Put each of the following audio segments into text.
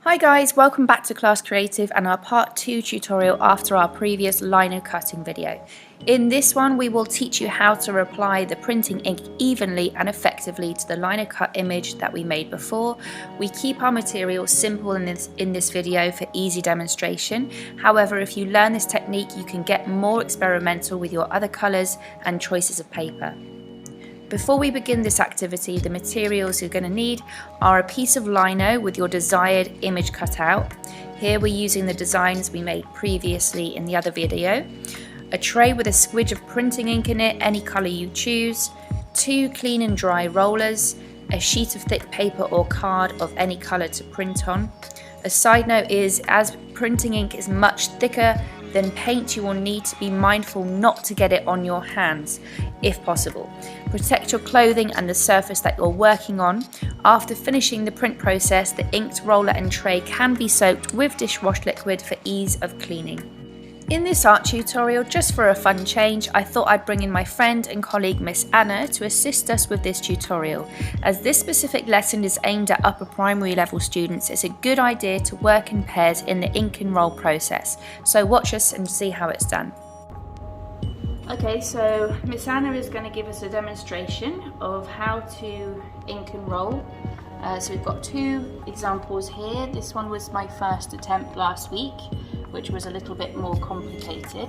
Hi guys, welcome back to Class Creative and our part 2 tutorial after our previous lino cutting video. In this one we will teach you how to apply the printing ink evenly and effectively to the lino cut image that we made before. We keep our material simple in this video for easy demonstration. However, if you learn this technique you can get more experimental with your other colours and choices of paper. Before we begin this activity, the materials you're going to need are a piece of lino with your desired image cut out. Here we're using the designs we made previously in the other video. A tray with a squidge of printing ink in it, any colour you choose. 2 clean and dry rollers. A sheet of thick paper or card of any colour to print on. A side note is, as printing ink is much thicker than paint, you will need to be mindful not to get it on your hands, if possible. Protect your clothing and the surface that you're working on. After finishing the print process, the inked roller and tray can be soaked with dishwash liquid for ease of cleaning. In this art tutorial, just for a fun change, I thought I'd bring in my friend and colleague Miss Anna to assist us with this tutorial. As this specific lesson is aimed at upper primary level students, it's a good idea to work in pairs in the ink and roll process. So watch us and see how it's done. Okay, so Miss Anna is going to give us a demonstration of how to ink and roll. So we've got 2 examples here. This one was my first attempt last week, which was a little bit more complicated,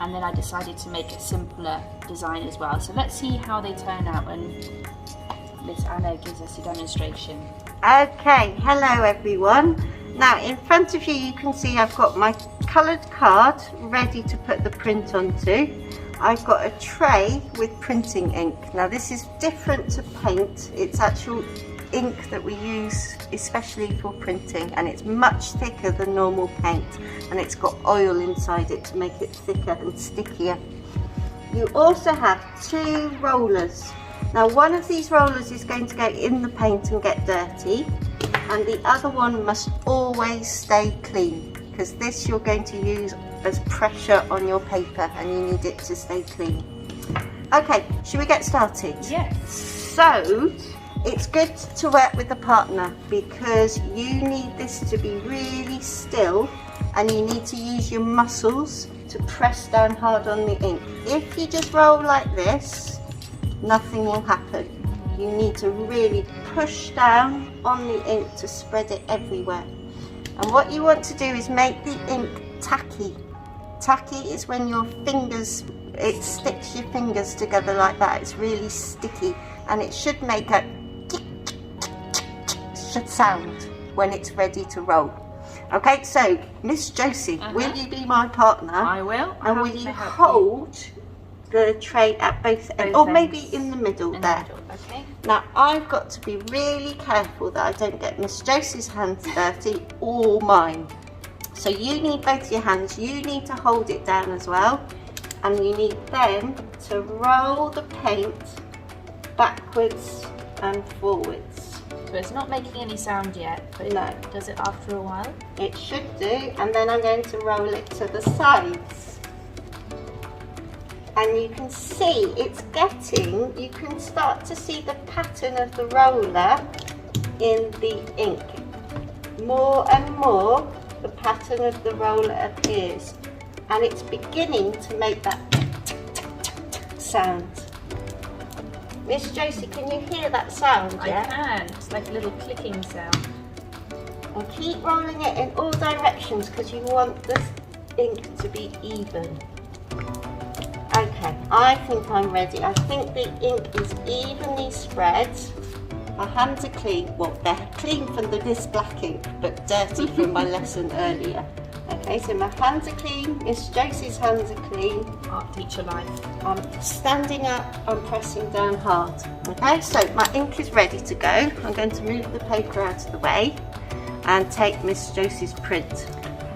and then I decided to make a simpler design as well. So let's see how they turn out when Miss Anna gives us a demonstration. Okay, hello everyone. Now in front of you, you can see I've got my coloured card ready to put the print onto. I've got a tray with printing ink. Now this is different to paint. It's actual ink that we use especially for printing, and it's much thicker than normal paint, and it's got oil inside it to make it thicker and stickier. You also have 2 rollers. Now one of these rollers is going to go in the paint and get dirty, and the other one must always stay clean, because this you're going to use as pressure on your paper and you need it to stay clean. Okay, should we get started? Yes. So it's good to work with a partner, because you need this to be really still and you need to use your muscles to press down hard on the ink. If you just roll like this, nothing will happen. You need to really push down on the ink to spread it everywhere. And what you want to do is make the ink tacky. Tacky is when your fingers, it sticks your fingers together like that. It's really sticky, and it should make a sound when it's ready to roll. Okay, so Miss Josie, will you be my partner? I will. And will you hold the tray at both ends, or maybe in the middle there? Okay. Now I've got to be really careful that I don't get Miss Josie's hands dirty or mine. So you need both your hands, you need to hold it down as well, and you need then to roll the paint backwards and forwards. So it's not making any sound yet, but no. It does it after a while? It should do, and then I'm going to roll it to the sides. And you can see it's getting, you can start to see the pattern of the roller in the ink. More and more the pattern of the roller appears, and it's beginning to make that sound. Miss Josie, can you hear that sound yet? I can. It's like a little clicking sound. And keep rolling it in all directions, because you want the ink to be even. Okay, I think I'm ready. I think the ink is evenly spread. My hands are clean. Well, they're clean from this black ink, but dirty from my lesson earlier. Okay, so my hands are clean. Miss Josie's hands are clean. Art teacher life. I'm standing up, I'm pressing down hard. Okay, so my ink is ready to go. I'm going to move the paper out of the way and take Miss Josie's print.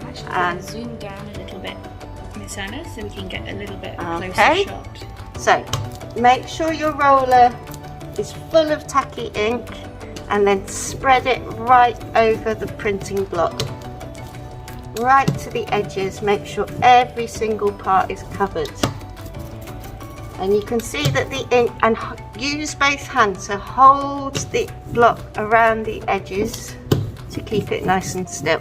I'm actually going to zoom down a little bit, Miss Anna, so we can get a little bit closer shot. So make sure your roller is full of tacky ink, and then spread it right over the printing block, right to the edges. Make sure every single part is covered. And you can see that the ink, and use both hands to hold the block around the edges to keep it nice and still.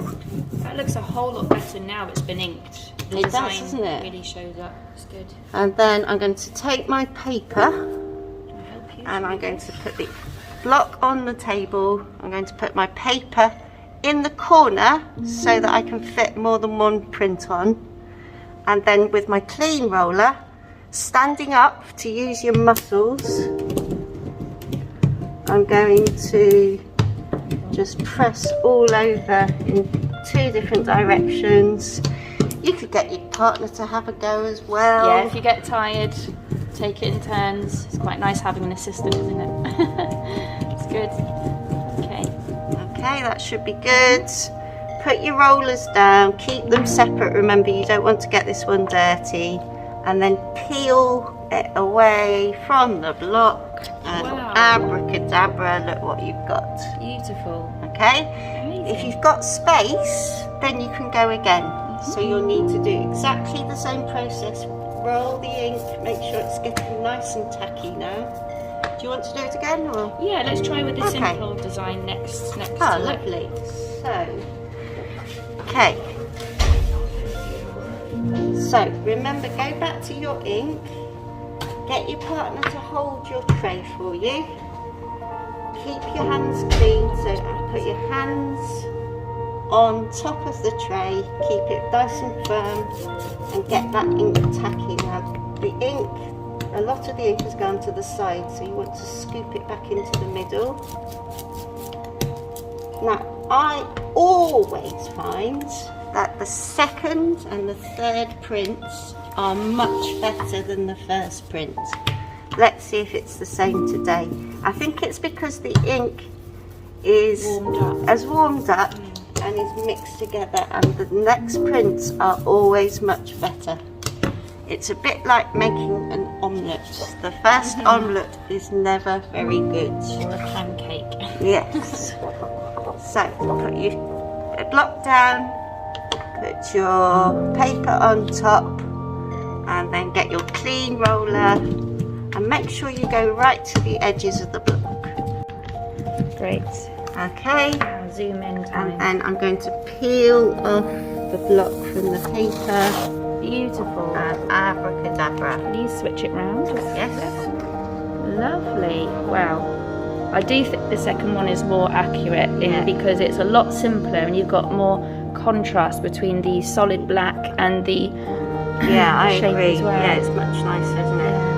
That looks a whole lot better now it's been inked. The It does, design doesn't it? really shows up. It's good. And then I'm going to take my paper and I'm going to put the block on the table. I'm going to put my paper in the corner so that I can fit more than one print on. And then with my clean roller, standing up to use your muscles, I'm going to just press all over in 2 different directions. You could get your partner to have a go as well. Yeah, if you get tired, take it in turns. It's quite nice having an assistant, isn't it? It's good. Okay. Okay, that should be good. Put your rollers down, keep them separate. Remember, you don't want to get this one dirty. And then peel it away from the block. And wow. Abracadabra, look what you've got. Beautiful. Okay? Amazing. If you've got space, then you can go again. So you'll need to do exactly the same process. Roll the ink, make sure it's getting nice and tacky now. Do you want to do it again? Or? Yeah, let's try with the Okay. simple design next Oh, to it. lovely. So, okay. So, remember, go back to your ink. Get your partner to hold your tray for you. Keep your hands clean, so put your hands on top of the tray, keep it nice and firm, and get that ink tacky. Now, the ink, a lot of the ink has gone to the side, so you want to scoop it back into the middle. Now, I always find that the second and the third prints are much better than the first print. Let's see if it's the same today. I think it's because the ink is warmed up and is mixed together, and the next prints are always much better. It's a bit like making an omelette. The first omelette is never very good. Or a pancake. Yes. So put your block down, put your paper on top, and then get your clean roller and make sure you go right to the edges of the block. Great. Okay. Now zoom in time. And then I'm going to peel off the block from the paper. Beautiful. And abracadabra. Can you switch it round? Yes. Lovely. Wow. I do think the second one is more accurate because it's a lot simpler and you've got more contrast between the solid black and the Yeah, I shape agree. as well. Yeah, it's much nicer, isn't it?